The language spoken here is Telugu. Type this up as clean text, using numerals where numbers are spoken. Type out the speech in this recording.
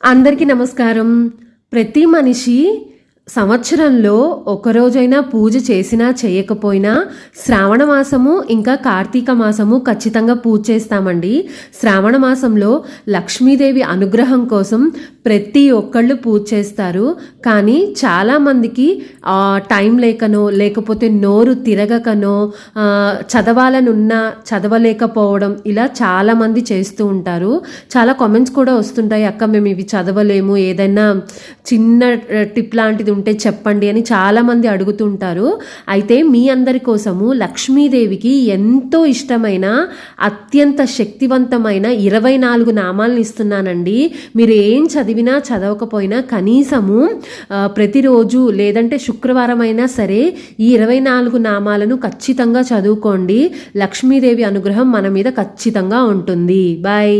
అందరికీ నమస్కారం. ప్రతి మనిషి సంవత్సరంలో ఒకరోజైనా పూజ చేసినా చేయకపోయినా శ్రావణ మాసము ఇంకా కార్తీక మాసము ఖచ్చితంగా పూజ చేస్తామండి. శ్రావణ మాసంలో లక్ష్మీదేవి అనుగ్రహం కోసం ప్రతి ఒక్కళ్ళు పూజ చేస్తారు. కానీ చాలామందికి టైం లేకనో లేకపోతే నోరు తిరగకనో చదవాలనున్నా చదవలేకపోవడం ఇలా చాలామంది చేస్తూ ఉంటారు. చాలా కామెంట్స్ కూడా వస్తుంటాయి, అక్క మేము ఇవి చదవలేము, ఏదైనా చిన్న టిప్ లాంటిది ఉంటే చెప్పండి అని చాలామంది అడుగుతుంటారు. అయితే మీ అందరి కోసము లక్ష్మీదేవికి ఎంతో ఇష్టమైన అత్యంత శక్తివంతమైన 24 నామాలను ఇస్తున్నానండి. మీరు ఏం చదివినా చదవకపోయినా కనీసము ప్రతిరోజు లేదంటే శుక్రవారం అయినా సరే ఈ 24 నామాలను ఖచ్చితంగా చదువుకోండి. లక్ష్మీదేవి అనుగ్రహం మన మీద ఖచ్చితంగా ఉంటుంది. బాయ్.